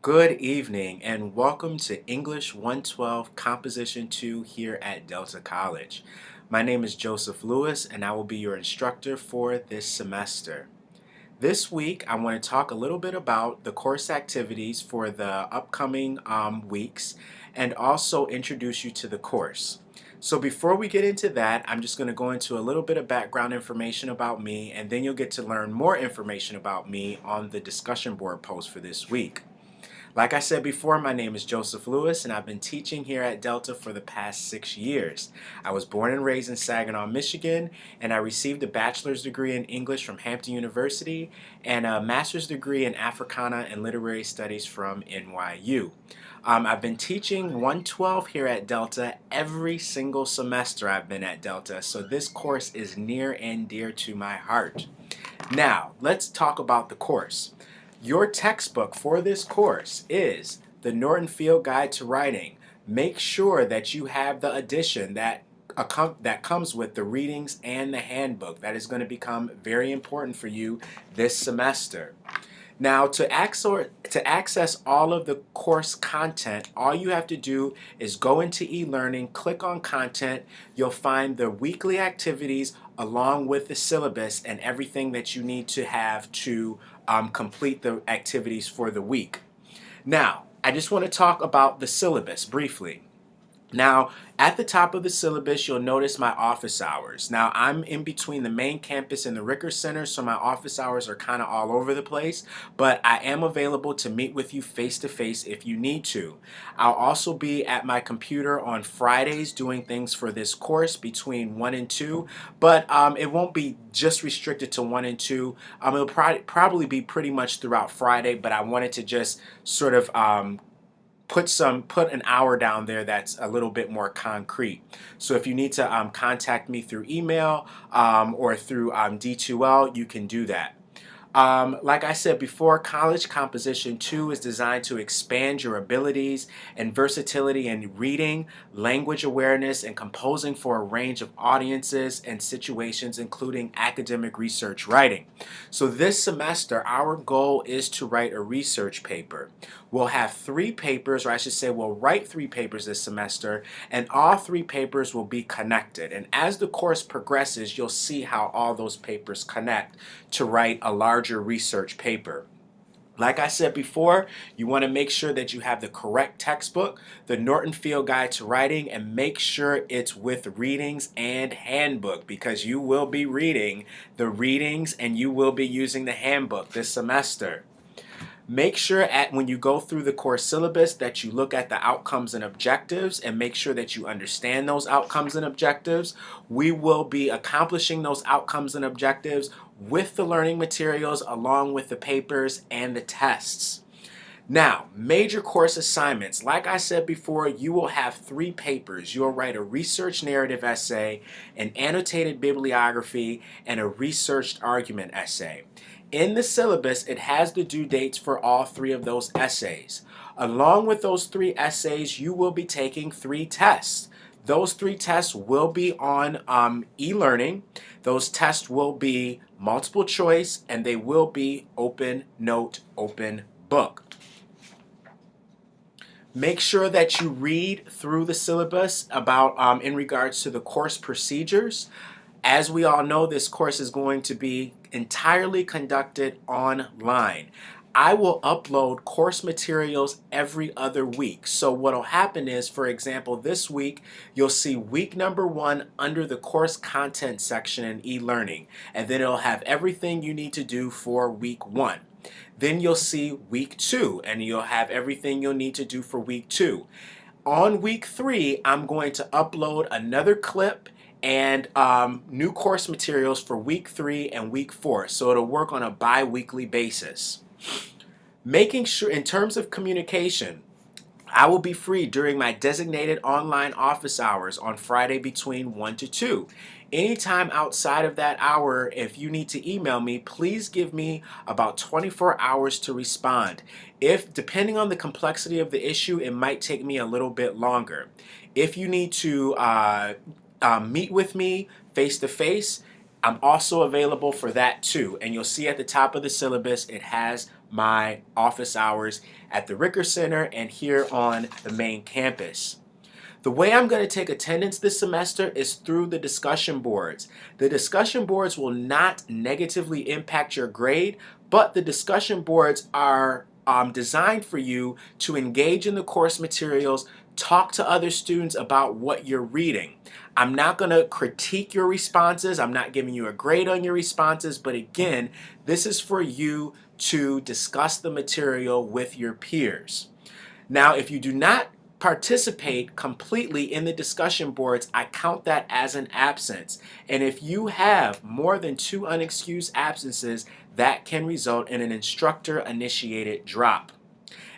Good evening and welcome to English 112 Composition 2 here at Delta College. My name is Joseph Lewis and I will be your instructor for this semester. This week I want to talk a little bit about the course activities for the upcoming weeks and also introduce you to the course. So before we get into that, I'm just going to go into a little bit of background information about me and then you'll get to learn more information about me on the discussion board post for this week. Like I said before, my name is Joseph Lewis and I've been teaching here at Delta for the past 6 years. I was born and raised in Saginaw, Michigan, and I received a bachelor's degree in English from Hampton University and a master's degree in Africana and Literary Studies from NYU. I've been teaching 112 here at Delta every single semester I've been at Delta, so this course is near and dear to my heart. Now, let's talk about the course. Your textbook for this course is the Norton Field Guide to Writing. Make sure that you have the edition that comes with the readings and the handbook. That is going to become very important for you this semester. Now, to access all of the course content, all you have to do is go into e-learning, click on content. You'll find the weekly activities along with the syllabus and everything that you need to have to complete the activities for the week. Now, I just want to talk about the syllabus briefly. Now, at the top of the syllabus, you'll notice my office hours. Now, I'm in between the main campus and the Ricker Center, so my office hours are kind of all over the place, but I am available to meet with you face-to-face if you need to. I'll also be at my computer on Fridays doing things for this course between 1 and 2, but it won't be just restricted to 1 and 2. It'll probably be pretty much throughout Friday, but I wanted to just sort of put an hour down there that's a little bit more concrete. So if you need to contact me through email or through D2L, you can do that. Like I said before, College Composition 2 is designed to expand your abilities and versatility in reading, language awareness, and composing for a range of audiences and situations, including academic research writing. So this semester, our goal is to write a research paper. We'll have 3 papers, or I should say we'll write 3 papers this semester, and all 3 papers will be connected. And as the course progresses, you'll see how all those papers connect to write a larger research paper. Like I said before, you want to make sure that you have the correct textbook, the Norton Field Guide to Writing, and make sure it's with readings and handbook because you will be reading the readings and you will be using the handbook this semester. Make sure when you go through the course syllabus that you look at the outcomes and objectives and make sure that you understand those outcomes and objectives. We will be accomplishing those outcomes and objectives with the learning materials along with the papers and the tests. Now, major course assignments. Like I said before, you will have 3 papers. You'll write a research narrative essay, an annotated bibliography, and a researched argument essay. In the syllabus, it has the due dates for all 3 of those essays. Along with those 3 essays, you will be taking 3 tests. Those 3 tests will be on e-learning. Those tests will be multiple choice and they will be open note, open book. Make sure that you read through the syllabus about in regards to the course procedures. As we all know, this course is going to be entirely conducted online. I will upload course materials every other week. So what will happen is, for example, this week, you'll see week number 1 under the course content section in e-learning. And then it'll have everything you need to do for week 1. Then you'll see week 2, and you'll have everything you'll need to do for week 2. On week 3, I'm going to upload another clip and new course materials for week 3 and week 4. So it'll work on a bi-weekly basis. Making sure, in terms of communication, I will be free during my designated online office hours on Friday between 1 to 2. Anytime outside of that hour, if you need to email me, please give me about 24 hours to respond. Depending on the complexity of the issue, it might take me a little bit longer. If you need to meet with me face to face, I'm also available for that too. And you'll see at the top of the syllabus, it has my office hours at the Ricker Center and here on the main campus. The way I'm going to take attendance this semester is through the discussion boards. The discussion boards will not negatively impact your grade, but the discussion boards are designed for you to engage in the course materials, talk to other students about what you're reading. I'm not going to critique your responses. I'm not giving you a grade on your responses, but again, this is for you to discuss the material with your peers. Now, if you do not participate completely in the discussion boards, I count that as an absence. And if you have more than 2 unexcused absences, that can result in an instructor-initiated drop.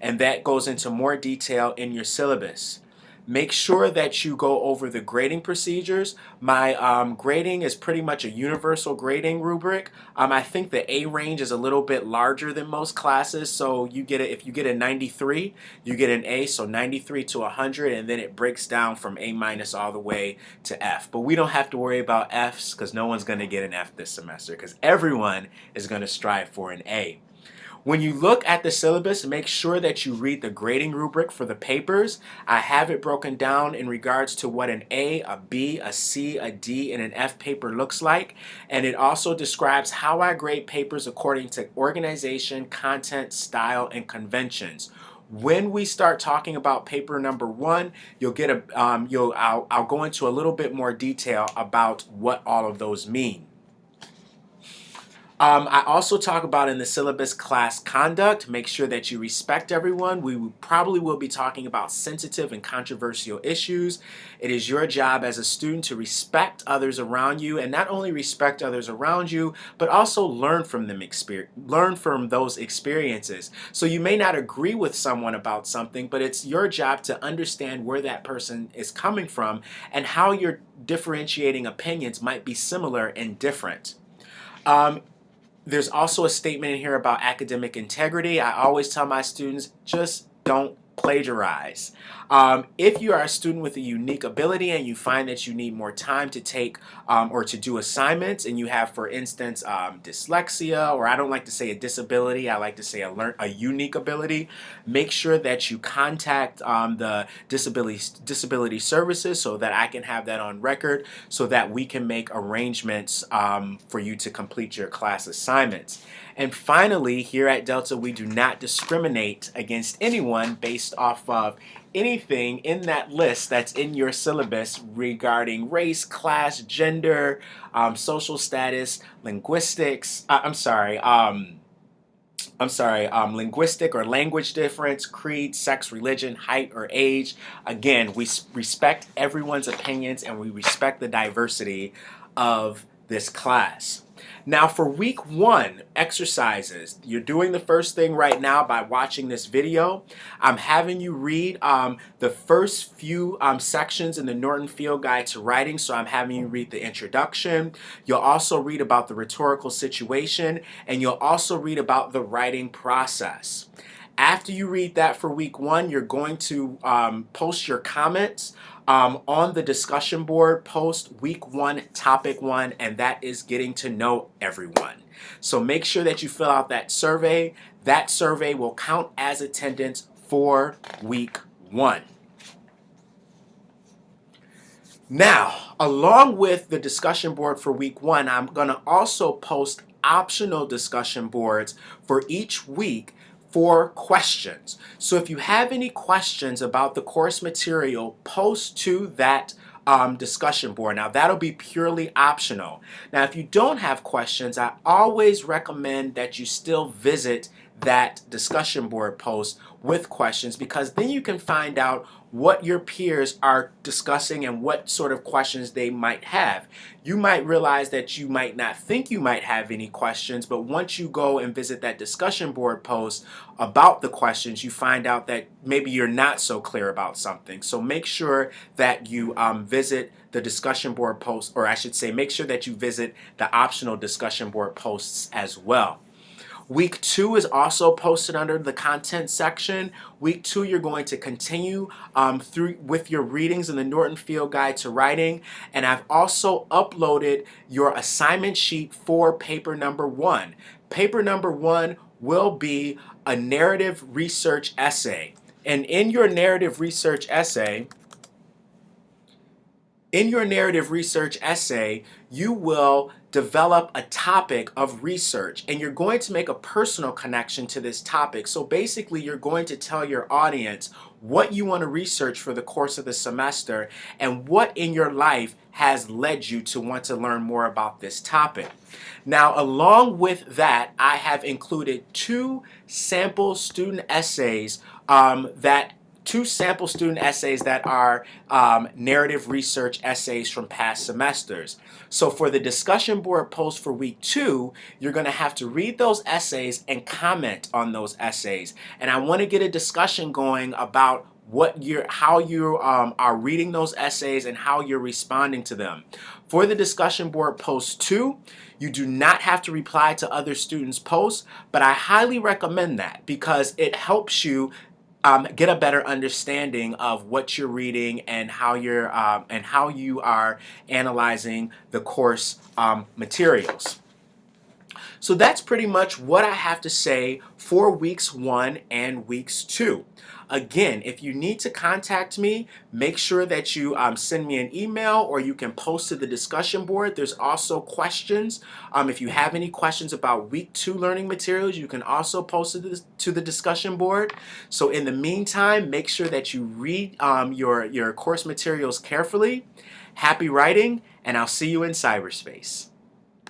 And that goes into more detail in your syllabus. Make sure that you go over the grading procedures. My grading is pretty much a universal grading rubric. I think the A range is a little bit larger than most classes, so if you get a 93, you get an A, so 93 to 100, and then it breaks down from A minus all the way to F. But we don't have to worry about Fs because no one's going to get an F this semester because everyone is going to strive for an A. When you look at the syllabus, make sure that you read the grading rubric for the papers. I have it broken down in regards to what an A, a B, a C, a D, and an F paper looks like. And it also describes how I grade papers according to organization, content, style, and conventions. When we start talking about paper number 1, you'll get I'll go into a little bit more detail about what all of those mean. I also talk about in the syllabus class conduct. Make sure that you respect everyone. We probably will be talking about sensitive and controversial issues. It is your job as a student to respect others around you, and not only respect others around you, but also learn from those experiences. So you may not agree with someone about something, but it's your job to understand where that person is coming from and how your differentiating opinions might be similar and different. There's also a statement in here about academic integrity. I always tell my students, just don't plagiarize. If you are a student with a unique ability and you find that you need more time to take or to do assignments, and you have, for instance, dyslexia, or I don't like to say a disability, I like to say a unique ability, make sure that you contact the disability services so that I can have that on record so that we can make arrangements for you to complete your class assignments. And finally, here at Delta, we do not discriminate against anyone based off of anything in that list that's in your syllabus regarding race, class, gender, social status, linguistics, linguistic or language difference, creed, sex, religion, height, or age. Again, we respect everyone's opinions and we respect the diversity of this class. Now for week 1 exercises, you're doing the first thing right now by watching this video. I'm having you read the first few sections in the Norton Field Guide to Writing, so I'm having you read the introduction. You'll also read about the rhetorical situation, and you'll also read about the writing process. After you read that for week 1, you're going to post your comments on the discussion board. Post week 1, topic 1, and that is getting to know everyone. So make sure that you fill out that survey. That survey will count as attendance for week 1. Now, along with the discussion board for week 1, I'm going to also post optional discussion boards for each week for questions. So if you have any questions about the course material, post to that discussion board. Now that'll be purely optional. Now if you don't have questions, I always recommend that you still visit that discussion board post with questions, because then you can find out what your peers are discussing and what sort of questions they might have. You might realize that you might not think you might have any questions, but once you go and visit that discussion board post about the questions, you find out that maybe you're not so clear about something. So make sure that you visit the discussion board post, or I should say, make sure that you visit the optional discussion board posts as well. Week 2 is also posted under the content section. Week 2, you're going to continue through with your readings in the Norton Field Guide to Writing. And I've also uploaded your assignment sheet for paper number 1. Paper number 1 will be a narrative research essay. And in your narrative research essay, you will develop a topic of research and you're going to make a personal connection to this topic. So basically, you're going to tell your audience what you want to research for the course of the semester and what in your life has led you to want to learn more about this topic. Now, along with that, I have included two sample student essays that are narrative research essays from past semesters. So for the discussion board post for week 2, you're going to have to read those essays and comment on those essays. And I want to get a discussion going about how you are reading those essays and how you're responding to them. For the discussion board post 2, you do not have to reply to other students' posts, but I highly recommend that because it helps you get a better understanding of what you're reading and how you are analyzing the course materials. So that's pretty much what I have to say for weeks 1 and weeks 2. Again, if you need to contact me, make sure that you send me an email or you can post to the discussion board. There's also questions. If you have any questions about week 2 learning materials, you can also post to the discussion board. So in the meantime, make sure that you read your course materials carefully. Happy writing, and I'll see you in cyberspace.